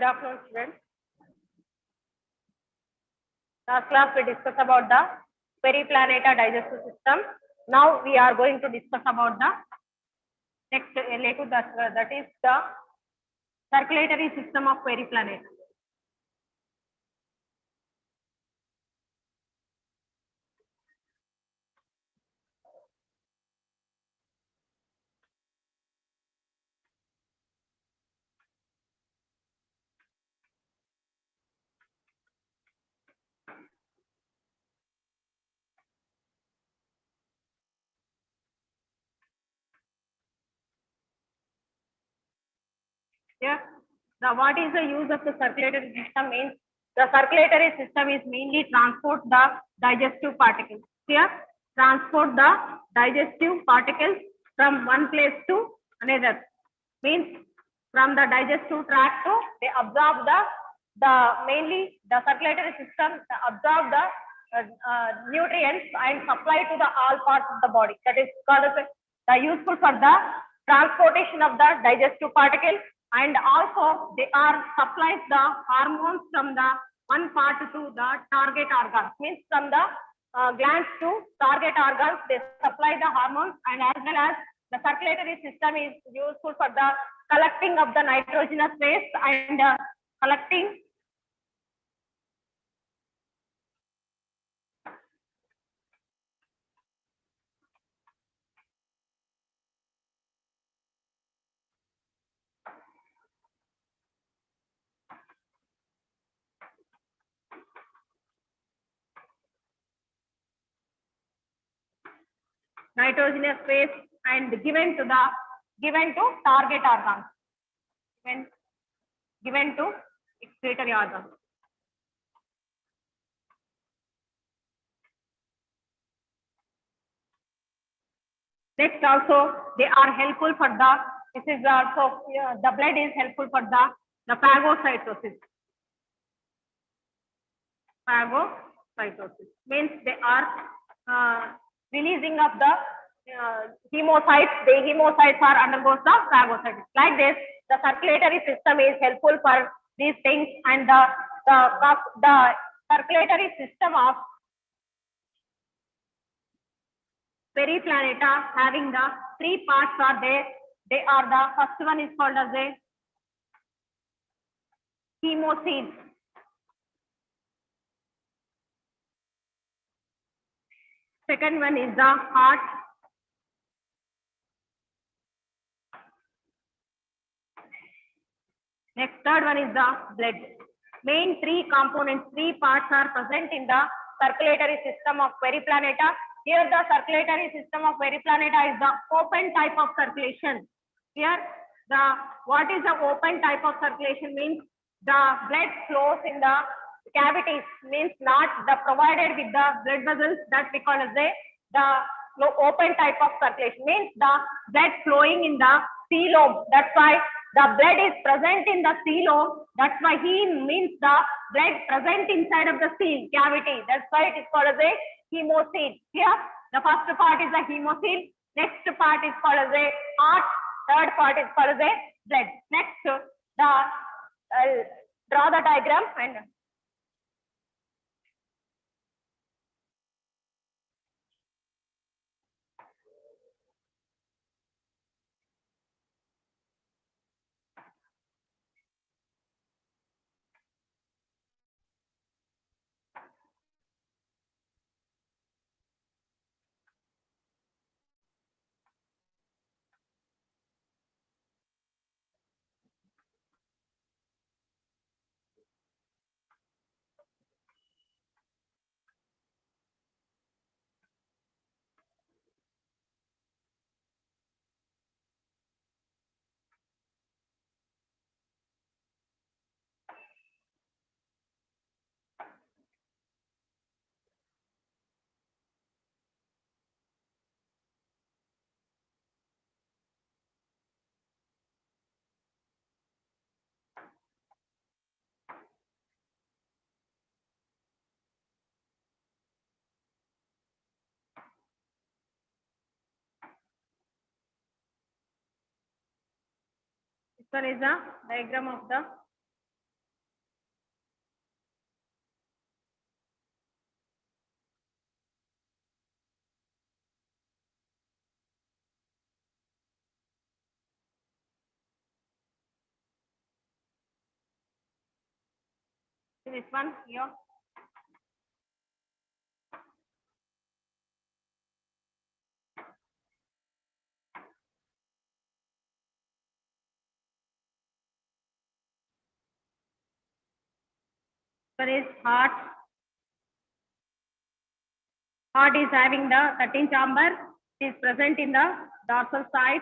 Good afternoon, students. Last class we discussed about the periplaneta digestive system. Now we are going to discuss about the next related that is the circulatory system of periplaneta. Here, what is the use of the circulatory system means the circulatory system is mainly transport the digestive particles. Here, transport the digestive particles from one place to another. Means from the digestive tract to they absorb the mainly the circulatory system absorb the nutrients and supply to the all parts of the body. That is called as the useful for the transportation of the digestive particles. And also they are supplies the hormones from the one part to the target organs. Means from the glands to target organs, they supply the hormones, and as well as the circulatory system is useful for the collecting of the nitrogenous waste and collecting nitrogenous waste and given to target organs, given to excretory organs. Next, also they are helpful for the. This is also the blood is helpful for the phagocytosis. Phagocytosis means they are releasing of the hemocytes. The hemocytes are undergoes the phagocytosis. Like this, the circulatory system is helpful for these things, and the circulatory system of periplaneta having the three parts are there. They are the first one is called as a hemocoel. Second one is the heart. Next, third one is the blood. Main three components, three parts are present in the circulatory system of periplaneta. Here, the circulatory system of periplaneta is the open type of circulation. Here, what is the open type of circulation means the blood flows in the cavities, means not the provided with the blood vessels, that we call as the open type of circulation, means the blood flowing in the coelom. That's why the blood is present in the coelom. That's why he means the blood present inside of the seal cavity. That's why it is called as a hemocoel. Here, the first part is the hemocoel. Next part is called as a heart. Third part is called as a blood. Next, draw the diagram and this one is the diagram of the This one here. There is heart. Heart is having the 13 chamber. It is present in the dorsal side.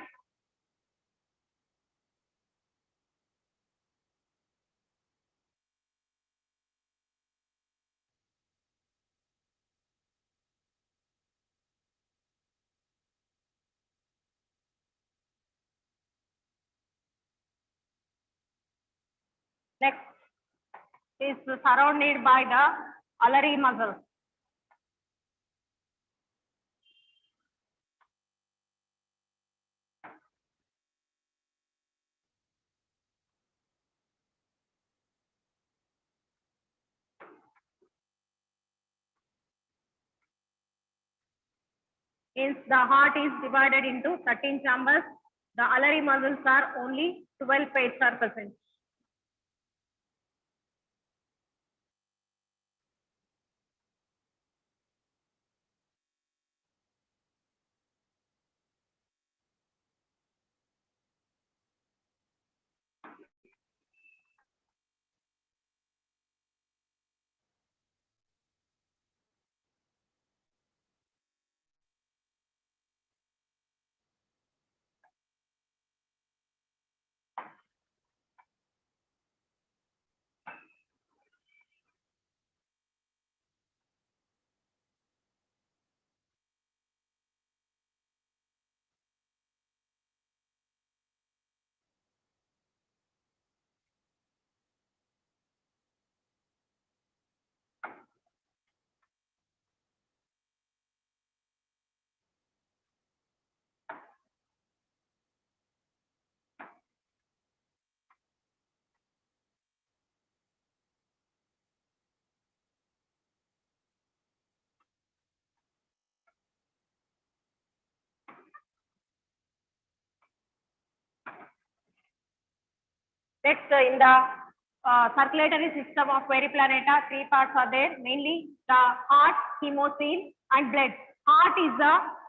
Next is surrounded by the ulnar muscle. Means the heart is divided into 13 chambers. The ulnar muscles are only 12 pairs are present. Next, in the circulatory system of Periplaneta, 3 parts are there. Mainly the heart, hemocoel, and blood. Heart is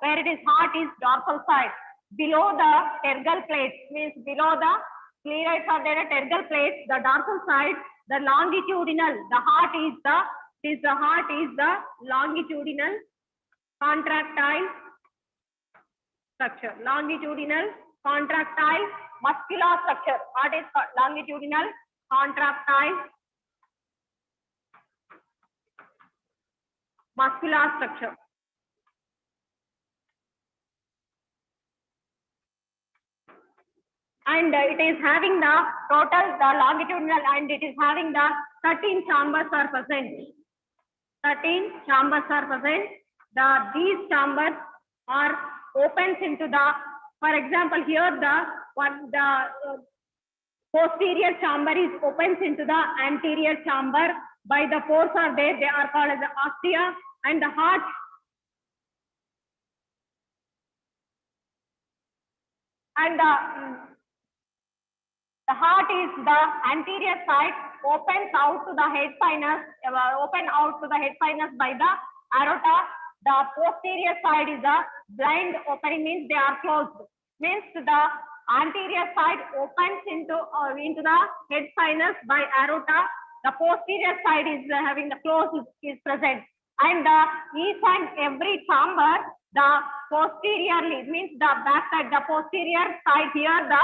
where it is heart is dorsal side. Below the tergal plates, means below the sclerites are there tergal plates. The dorsal side, the longitudinal. The heart is the longitudinal contractile structure. Longitudinal contractile muscular structure. Heart is longitudinal contractile muscular structure. And it is having the total, the longitudinal, and it is having the 13 chambers are present. 13 chambers are present. These chambers are opens into the, for example, here the posterior chamber is opens into the anterior chamber by the pores are there. They are called as the ostia, and the heart and the heart is the anterior side opens out to the head sinus, open out to the head sinus by the aorta. The posterior side is the blind opening, means they are closed. Means the anterior side opens into the head sinus by aorta. The posterior side is having the close is present. And each and every chamber, the posteriorly means the back side, the posterior side here, the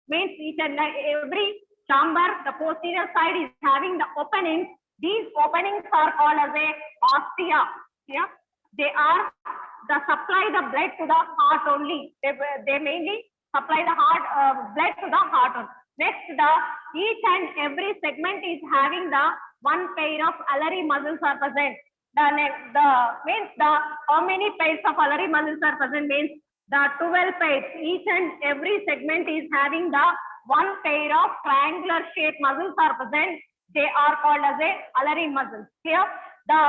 means each and every chamber, the posterior side is having the openings. These openings are called as a ostia. Yeah, they are the supply the blood to the heart only. They mainly supply the heart blood to the heart only. Next, each and every segment is having the one pair of ulnar muscles are present. How many pairs of ulnar muscles are present means the 12 pairs. Each and every segment is having the one pair of triangular shaped muscles are present. They are called as a ulnar muscles. Here, the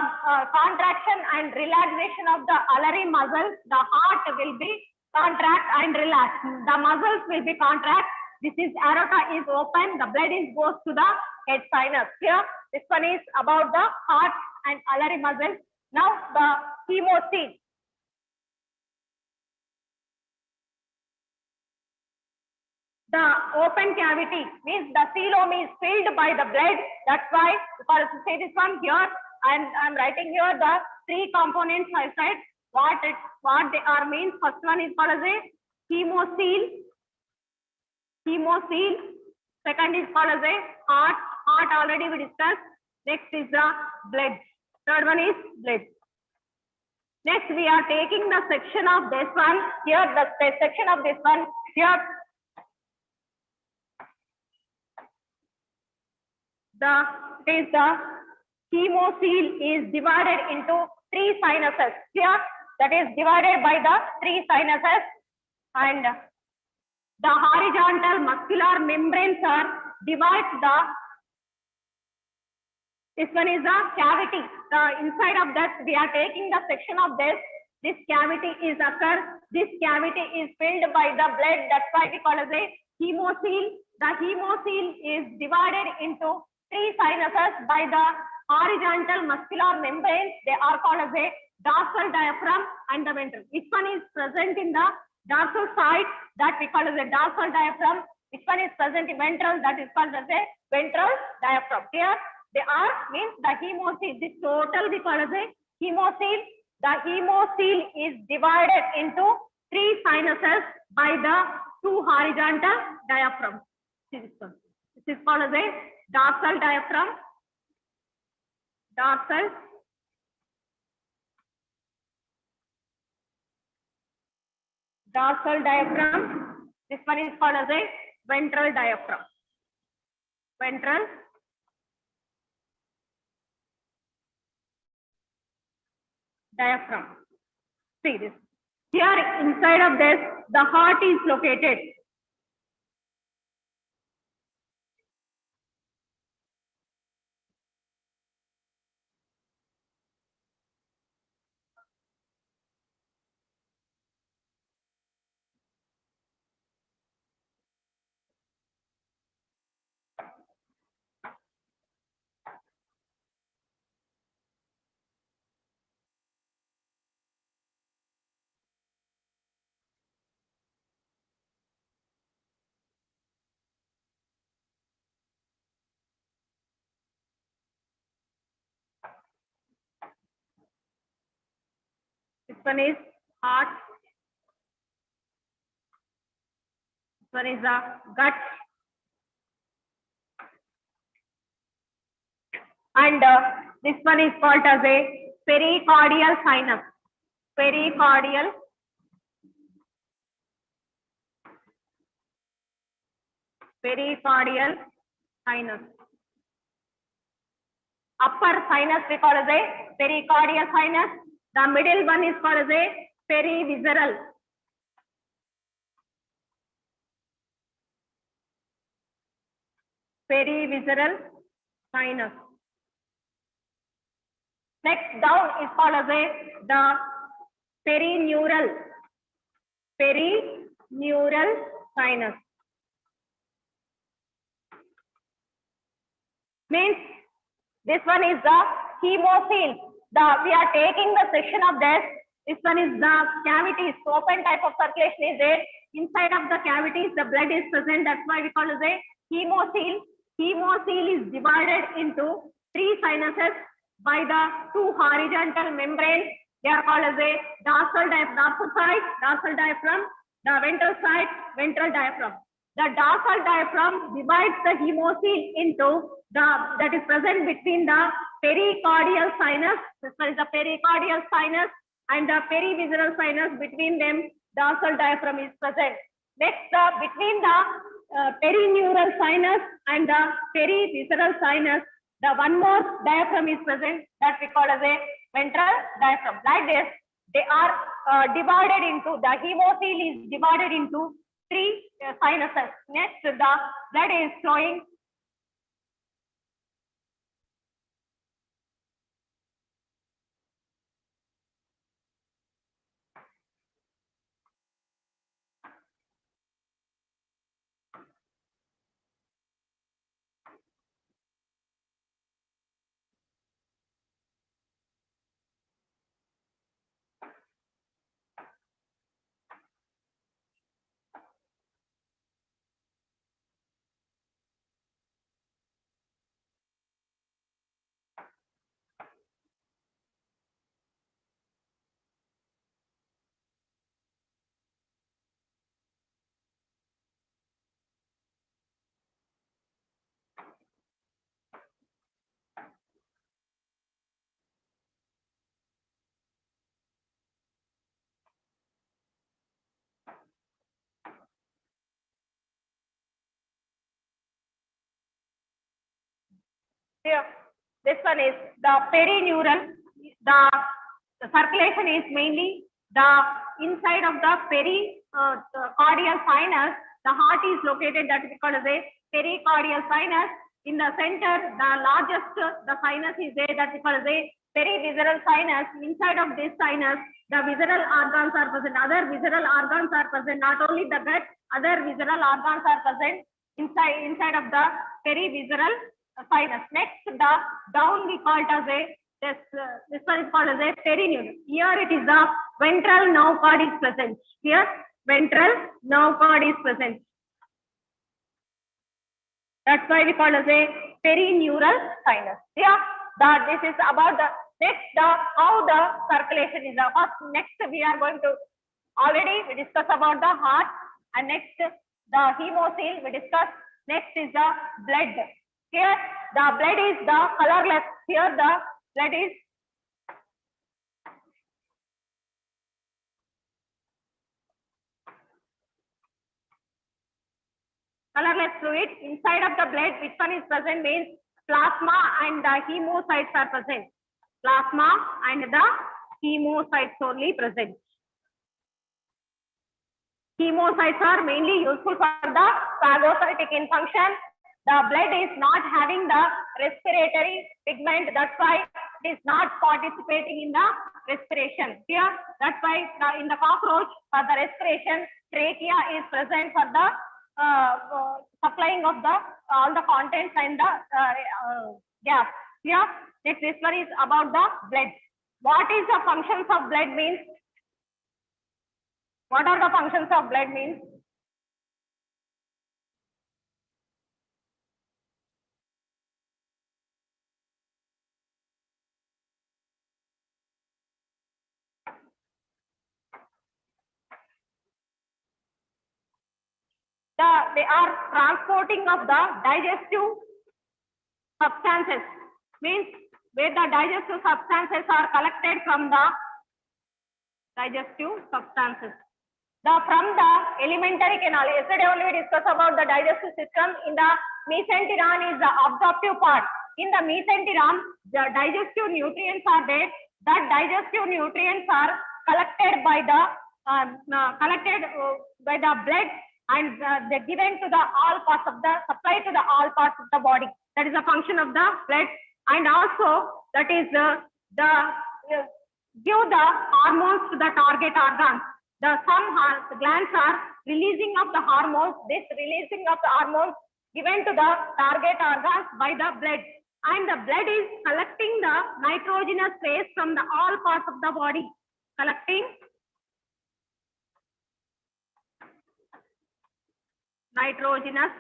contraction and relaxation of the ulnar muscles, the heart will be contract and relax. The muscles will be contract. This is aorta is open. The blood is goes to the head sinus. Here, This one is about the heart and alveolar muscles. Now the hemocoel. The open cavity means the coelom is filled by the blood. That's why, because to say this one here, and I'm writing here the three components I said. What they are means. First one is called as a hemocoel. Second is called as a heart. Heart already we discussed. Next is the blood. Third one is blood. Next we are taking the section of this one here. The section of this one here. The hemocoel is divided into three sinuses. Here that is divided by the three sinuses, and the horizontal muscular membranes are divide the. This one is the cavity. The inside of that we are taking the section of this. This cavity is occur. This cavity is filled by the blood. That's why we call it a hemocoel. The hemocoel is divided into three sinuses by the horizontal muscular membranes. They are called as a dorsal diaphragm and the ventral. Which one is present in the dorsal side? That we call as a dorsal diaphragm. Which one is present in ventral? That is called as a ventral diaphragm. Here they are means the hemocoel. This total we call as a hemocoel. The hemocoel is divided into three sinuses by the two horizontal diaphragms. This is called as a dorsal diaphragm. Dorsal diaphragm. This one is called as a ventral diaphragm. Ventral diaphragm. See this. Here inside of this, the heart is located. This one is heart. This one is the gut. And this one is called as a pericardial sinus. Pericardial sinus. Upper sinus we call as a pericardial sinus. The middle one is called as a perivisceral. Perivisceral sinus. Next down is called as a the perineural sinus. Means this one is the hemocoel. We are taking the section of this. This one is the cavities. Open type of circulation is there. Inside of the cavities, the blood is present. That's why we call it a hemocoel. Hemocoel is divided into three sinuses by the two horizontal membranes. They are called as a dorsal diaphragm, the ventral side, ventral diaphragm. The dorsal diaphragm divides the hemocoel into that is present between the pericardial sinus. This one is the pericardial sinus and the perivisceral sinus. Between them, dorsal diaphragm is present. Next, between the perineural sinus and the perivisceral sinus, the one more diaphragm is present that we call as a ventral diaphragm. Like this, they are divided into, the hemocoel is divided into three sinuses. Next, the blood is flowing Here, this one is the perineural. The circulation is mainly the inside of the pericardial sinus. The heart is located, that is called as a pericardial sinus. In the center, the largest the sinus is there, that is called as a perivisceral sinus. Inside of this sinus, the visceral organs are present. Other visceral organs are present. Not only the gut, other visceral organs are present inside of the perivisceral sinus. Next, the down we call it as a this one is called as a perineural. Here it is the ventral nerve cord is present. Here ventral nerve cord is present. That's why we call it as a perineural sinus. Yeah, this is about the next how the circulation is. First, next we are going to already we discuss about the heart, and next the hemocoel we discuss. Next is the blood. Here the blood is the colorless. Here the blood is colorless fluid. Inside of the blood, which one is present means plasma and the hemocytes are present. Plasma and the hemocytes only present. Hemocytes are mainly useful for the phagocytic function. The blood is not having the respiratory pigment. That's why it is not participating in the respiration. Here, that's why in the cockroach for the respiration, trachea is present for the supplying of the all the contents and the gas. Here, this one is about the blood. What is the functions of blood means? What are the functions of blood means? They are transporting of the digestive substances, means where the digestive substances are collected from the digestive substances. From the alimentary canal. Yesterday only we discussed about the digestive system. In the mesenteron is the absorptive part. In the mesenteron, the digestive nutrients are there. That digestive nutrients are collected by the blood, and they given to the all parts of the supply to the all parts of the body. That is a function of the blood, and also that is give the hormones to the target organs. Some glands are releasing of the hormones. This releasing of the hormones given to the target organs by the blood, and the blood is collecting the nitrogenous waste from the all parts of the body, collecting nitrogenous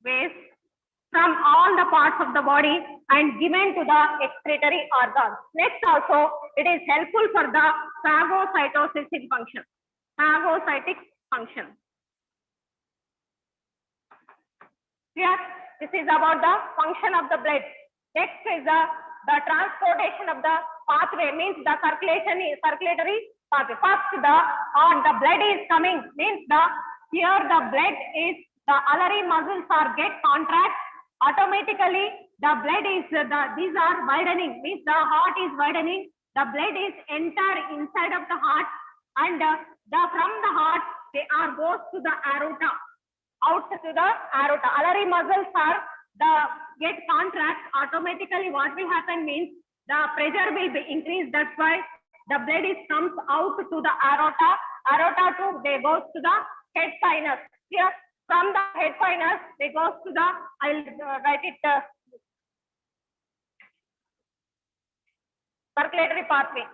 waste from all the parts of the body and given to the excretory organs. Next also, it is helpful for the phagocytosis function. Phagocytic function. Here, this is about the function of the blood. Next is the transportation of the pathway, means the circulatory pathway. First, the blood is coming, means here the blood is, the artery muscles are get contract. Automatically, the blood is, these are widening, means the heart is widening. The blood is enter inside of the heart, and from the heart, they are goes to the aorta, out to the aorta. Artery muscles are get contract. Automatically, what will happen means the pressure will be increased. That's why the blood is comes out to the aorta. Aorta too, they goes to the head sinus. Here, from the head sinus, they goes to the, I'll write it, circulatory pathway.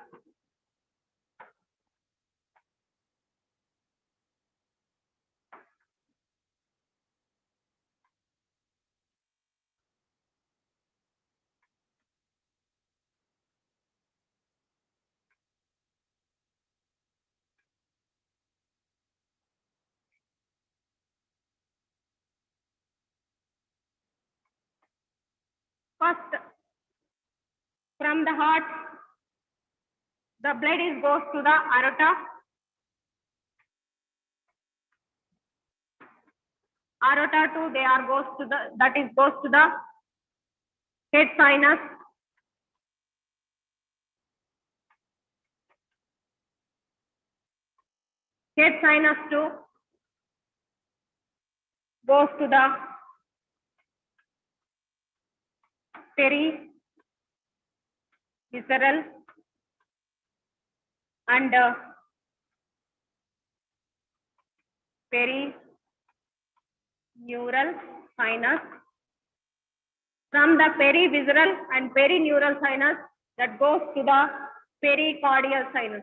First, from the heart, the blood is goes to the aorta. Aorta too, they are goes to the, that is goes to the head sinus, head sinus 2 goes to the peri-visceral and perineural sinus. From the peri-visceral and perineural sinus, that goes to the pericardial sinus.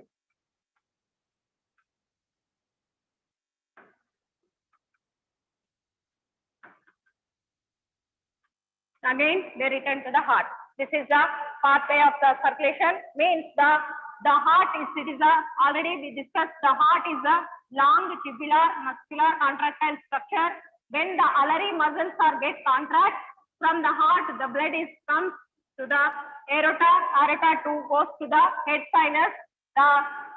Again, they return to the heart. This is the pathway of the circulation. Means the heart is, it is a, already we discussed, the heart is a long tubular muscular contractile structure. When the alveolar muscles are get contract from the heart, the blood is comes to the aorta. Aorta 2 goes to the head sinus. The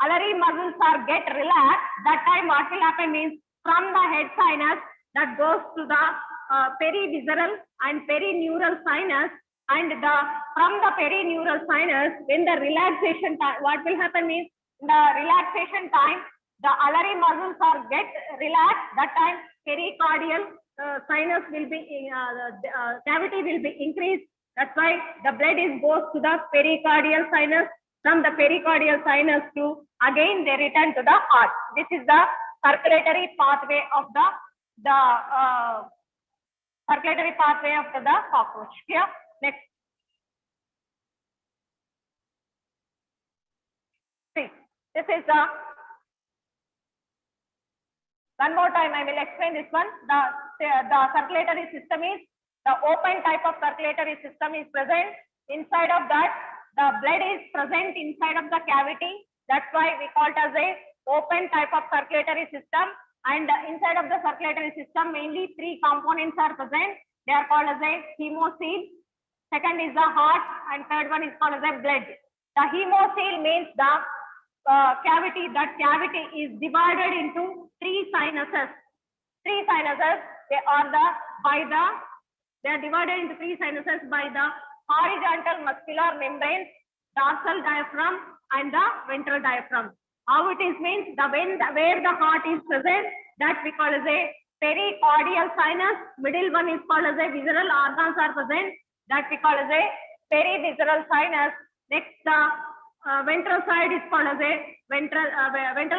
alveolar muscles are get relaxed. That time what will happen means from the head sinus that goes to the peri-visceral and perineural sinus, and from the perineural sinus, when the relaxation time, what will happen is the relaxation time, the alveolar muscles are get relaxed. That time pericardial sinus will be cavity will be increased. That's why the blood is goes to the pericardial sinus. From the pericardial sinus to again they return to the heart. This is the circulatory pathway of the circulatory pathway of the cockroach. Here, next. See, this is the one more time. I will explain this one. The circulatory system is the open type of circulatory system is present. Inside of that, the blood is present inside of the cavity. That's why we call it as a open type of circulatory system. And inside of the circulatory system, mainly 3 components are present. They are called as a hemocoel. Second is the heart, and third one is called as a blood. The hemocoel means the cavity. That cavity is divided into 3 sinuses. 3 sinuses. They are divided into 3 sinuses by the horizontal muscular membranes, dorsal diaphragm, and the ventral diaphragm. How it is means where the heart is present, that we call as a pericardial sinus. Middle one is called as a visceral organs are present, that we call as a peri-visceral sinus. Next, the ventral side is called as a ventral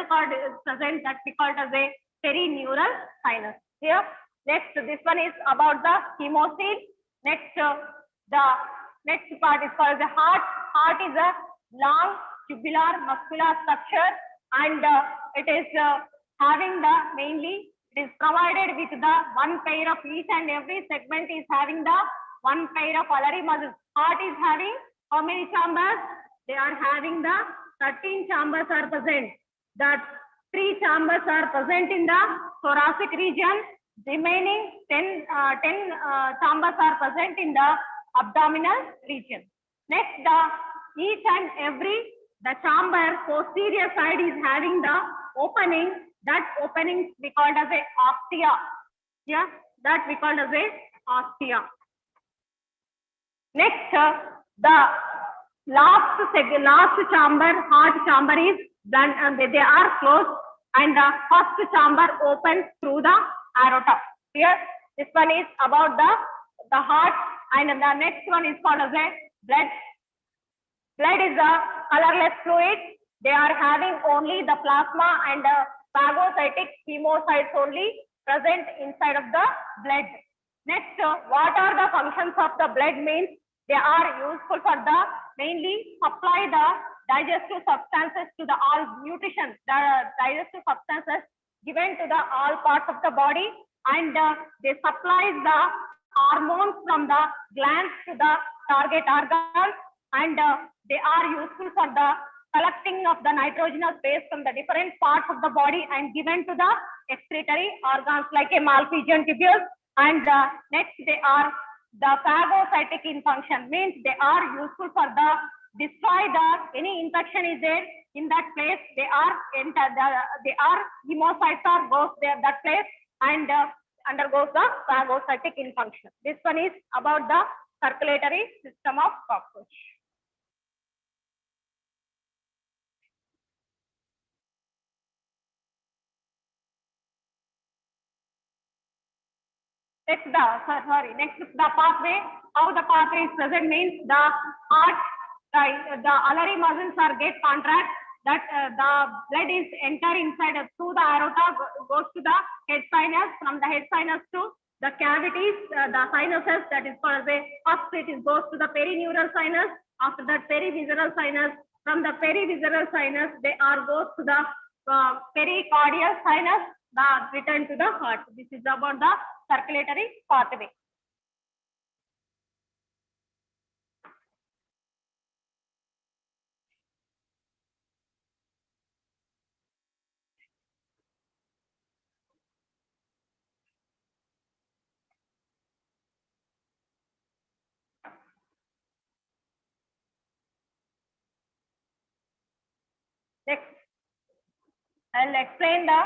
cord is present, that we call as a perineural sinus. Here, next this one is about the hemocoel. Next, the next part is called the heart. Heart is a long tubular muscular structure, and it is having the mainly it is provided with the 1 pair of each and every segment is having the 1 pair of alveolar muscles. Heart is having how many chambers? They are having the 13 chambers are present. The 3 chambers are present in the thoracic region. Remaining 10 chambers are present in the abdominal region. Next, each and every the chamber posterior side is having the opening. That opening we called as a ostia. Yeah, that we called as a ostia. Next, the last chamber, heart chamber is done. They are closed, and the first chamber opens through the aorta. Here, this one is about the heart, and the next one is called as a blood. Blood is a colorless fluid. They are having only the plasma and phagocytic hemocytes only present inside of the blood. Next, what are the functions of the blood means? They are useful for the mainly supply the digestive substances to the all nutrition, the digestive substances given to the all parts of the body, and they supply the hormones from the glands to the target organs, and they are useful for the collecting of the nitrogenous base from the different parts of the body and given to the excretory organs like a Malpighian tubules. And next, they are the phagocytic in function, means they are useful for the destroy the any infection is there in that place. They are hemocytes are goes there that place and undergoes the phagocytic in function. This one is about the circulatory system of cockroach. Next, the pathway. How the pathway is present means the heart, the alveolar muscles are get contract. That the blood is enter inside through the aorta, goes to the head sinus. From the head sinus to the cavities, the sinuses. That is called the first. It goes to the perineural sinus. After that, perivisceral sinus. From the perivisceral sinus, they are goes to the pericardial sinus. The return to the heart. This is about the circulatory pathway. Next, I'll explain the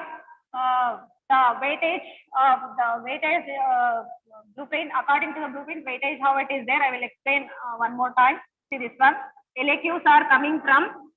weightage of the weightage blueprint. According to the blueprint weightage, how it is there, I will explain one more time. See this one. LAQs are coming from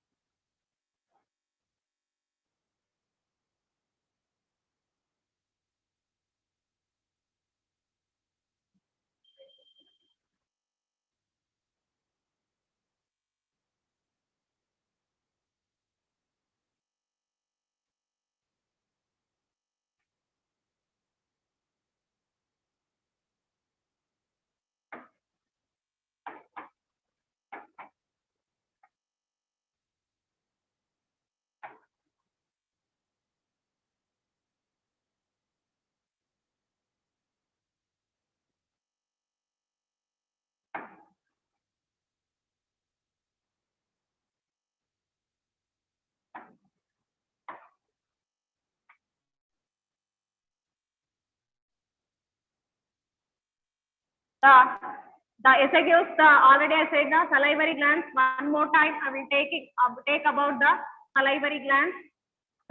the esophagus. Already I said the salivary glands. One more time, I will take about the salivary glands.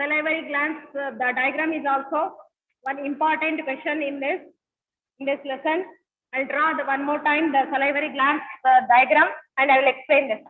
Salivary glands. The diagram is also one important question in this lesson. I'll draw one more time the salivary glands diagram, and I will explain this.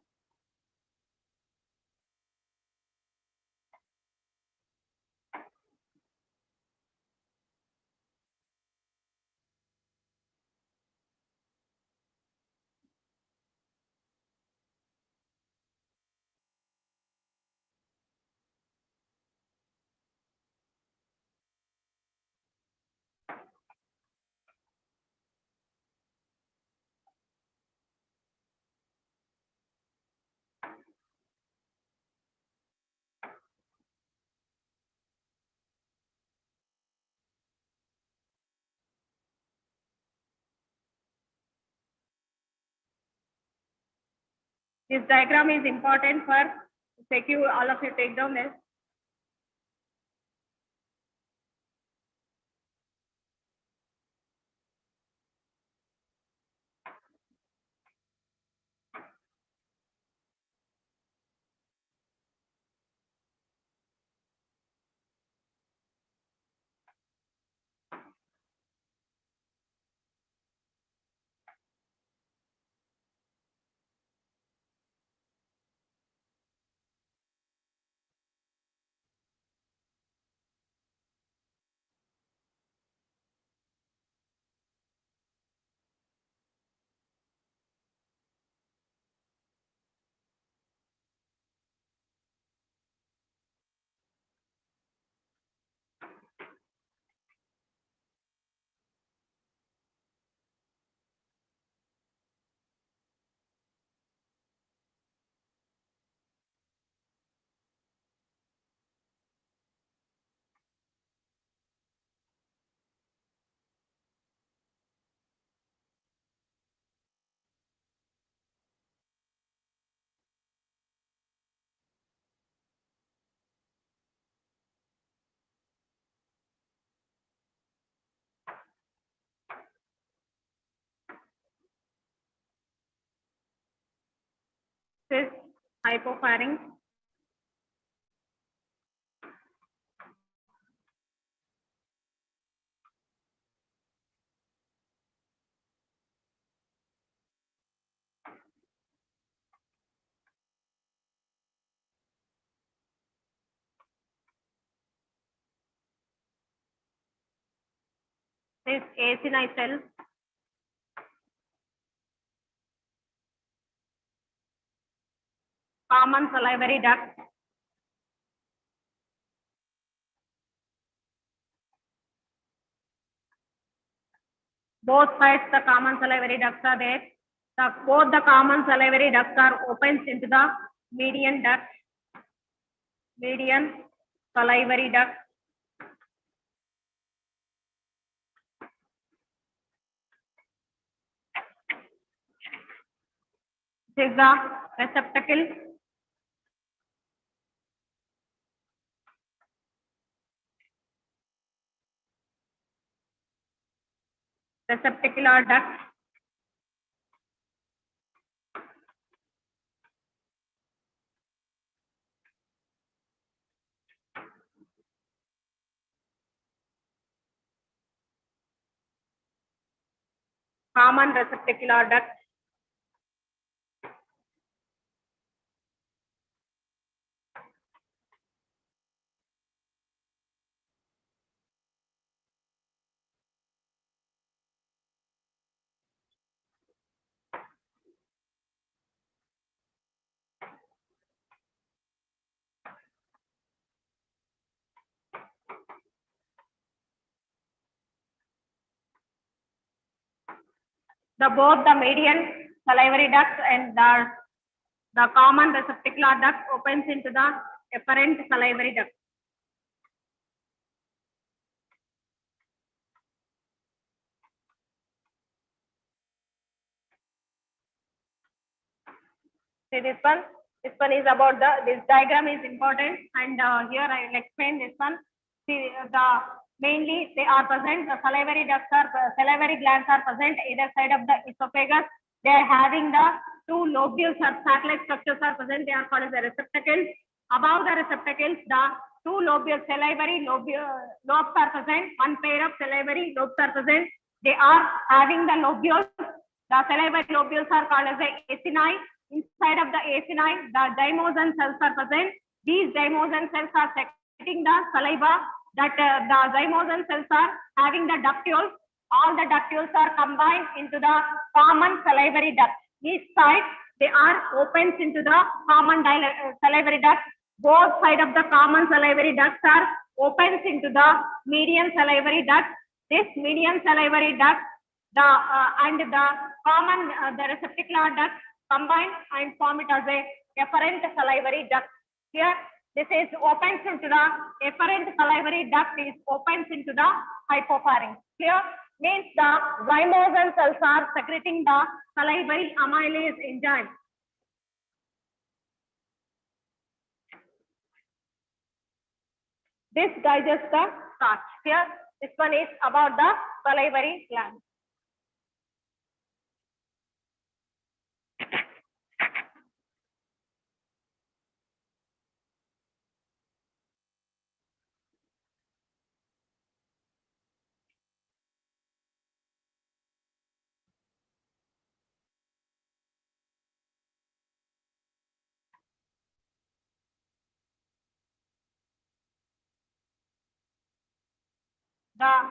This diagram is important for all of you take down this. This hypopharynx. This acini cell. Common salivary duct. Both sides the common salivary ducts are there. Both the common salivary ducts are opens into the median duct. Median salivary duct. This is the receptacle. Receptacular duct. Common receptacular duct. Both the median salivary duct and the common receptacular duct opens into the efferent salivary duct. See this one. This one is about this diagram is important, and here I will explain this one. See mainly they are present. The salivary glands are present either side of the esophagus. They are having the two lobules or satellite structures are present. They are called as the receptacles. Above the receptacles, the two lobules, lobes are present. One pair of salivary lobes are present. They are having the lobules. The salivary lobules are called as the acini. Inside of the acini, the zymosan cells are present. These zymosan cells are secreting the saliva. That the zymosan cells are having the ductules. All the ductules are combined into the common salivary duct. Each side they are opens into the common salivary duct. Both sides of the common salivary ducts are opens into the median salivary duct. This median salivary duct, and the common the receptacular duct combined and form it as a efferent salivary duct. Here, this is opens into the efferent salivary duct is opens into the hypopharynx. Here means the zymosan cells are secreting the salivary amylase enzyme. This digests the starch. Here, this one is about the salivary gland. The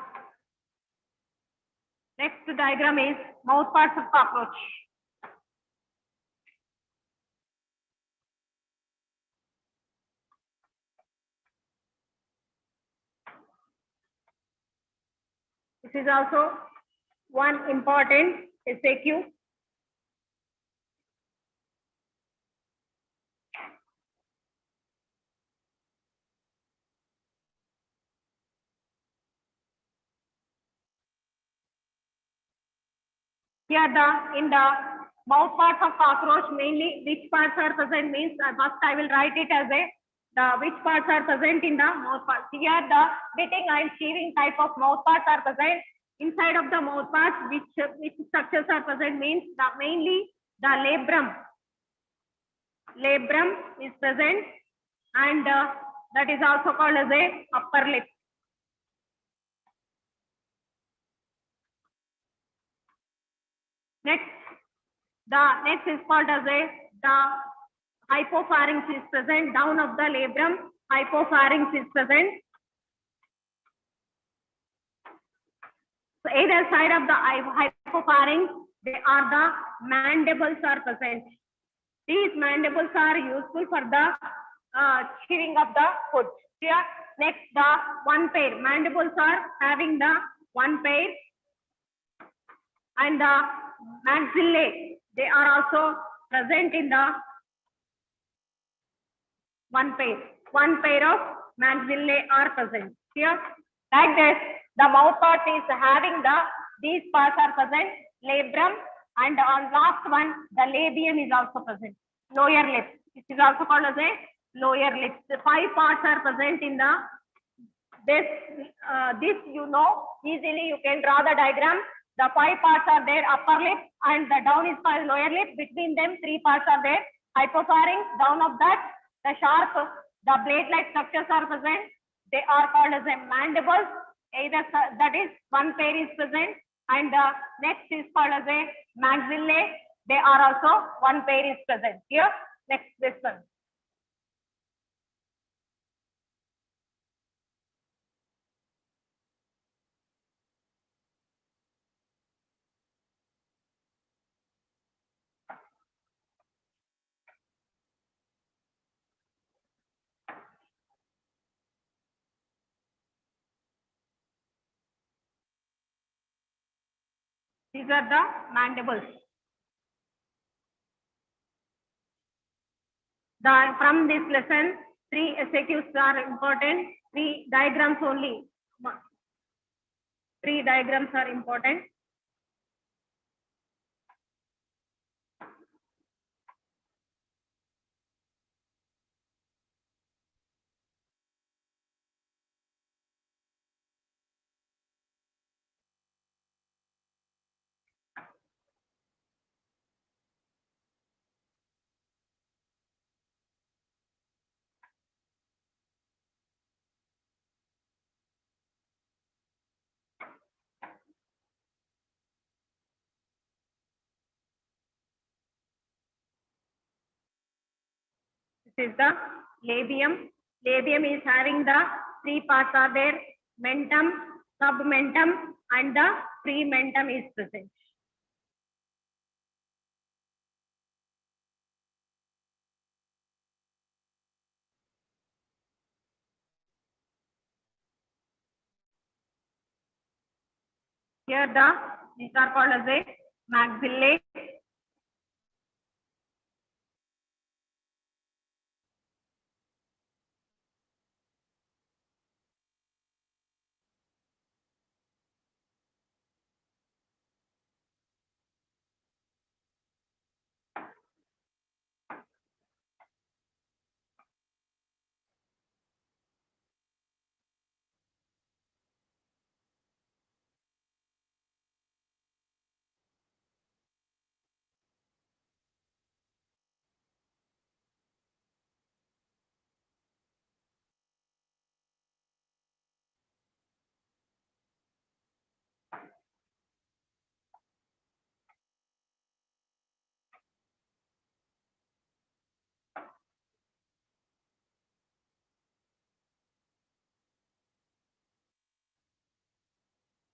next diagram is mouth parts of cockroach. This is also one important FAQ. Here in the mouth parts of cockroach, mainly which parts are present means first I will write it as which parts are present in the mouth parts. Here the biting and shearing type of mouth parts are present. Inside of the mouth parts, which structures are present means mainly the labrum. Labrum is present, and that is also called as a upper lip. Next is called as the hypopharynx is present. Down of the labrum, hypopharynx is present. So either side of the hypopharynx, they are the mandibles are present. These mandibles are useful for the chewing of the food. Here, next the one pair. Mandibles are having the one pair, and the maxillae, they are also present in the one pair. One pair of maxillae are present. Here, like this, the mouth part is having the, these parts are present, labrum, and on last one, the labium is also present. Lower lip. It is also called as a lower lip. The 5 parts are present in the, this you know, easily you can draw the diagram. The 5 parts are there, upper lip, and the down is called lower lip. Between them, 3 parts are there. Hypopharynx, down of that, the sharp, the blade-like structures are present. They are called as a mandibles. Either that is one pair is present, and the next is called as a maxillae. They are also one pair is present. Here, next this one. These are the mandibles. From this lesson, 3 SAQs are important. 3 diagrams only. 3 diagrams are important. This is the labium. Labium is having the 3 parts are there. Mentum, submentum, and the prementum is present. Here these are called as a maxillae.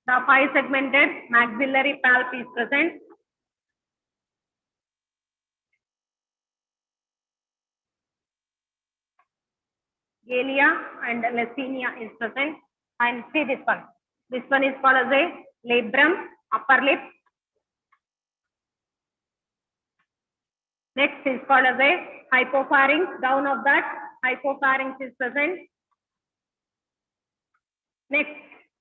The 5 segmented maxillary pulp is present. Galea and Lecinia is present. And see this one. This one is called as a labrum, upper lip. Next is called as a hypopharynx. Down of that, hypopharynx is present. Next,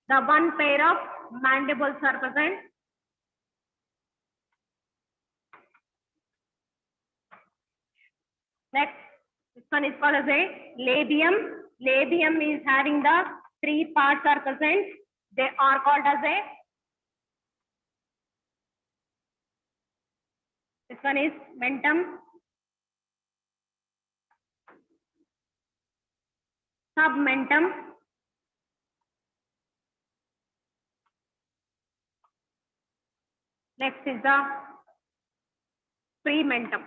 the one pair of mandibles are present. Next, this one is called as a labium. Labium is having the 3 parts are present. They are called as a, this one is mentum, submentum, next is the prementum.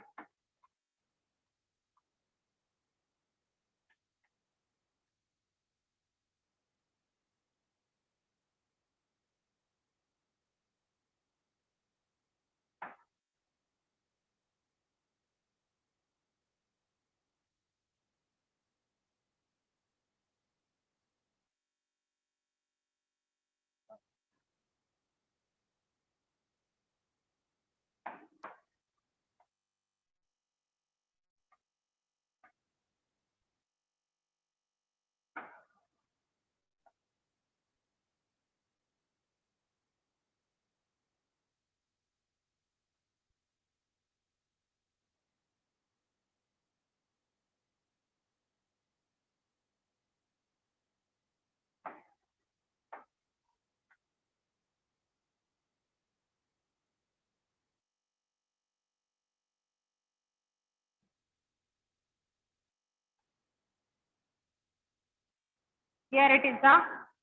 Here it is the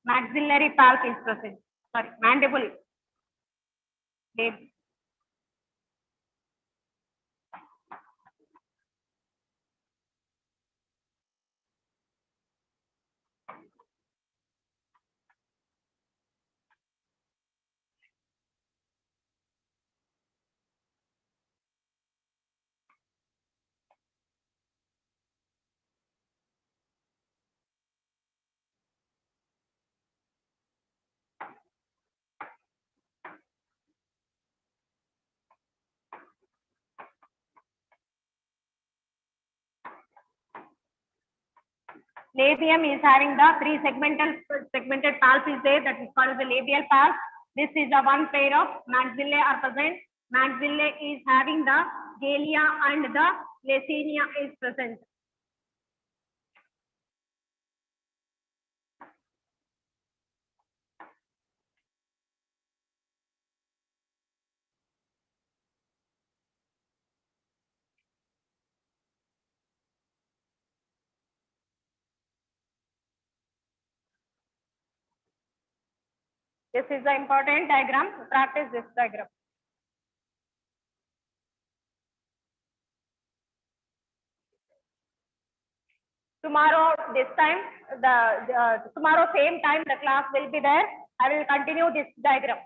maxillary pulp is present. Sorry, mandible. Labium is having the three segmented pulp is there, that is called as the labial pulp. This is the one pair of maxillae are present. Maxillae is having the galea and the lacina is present. This is the important diagram. Practice this diagram. Tomorrow, this time, tomorrow same time the class will be there. I will continue this diagram.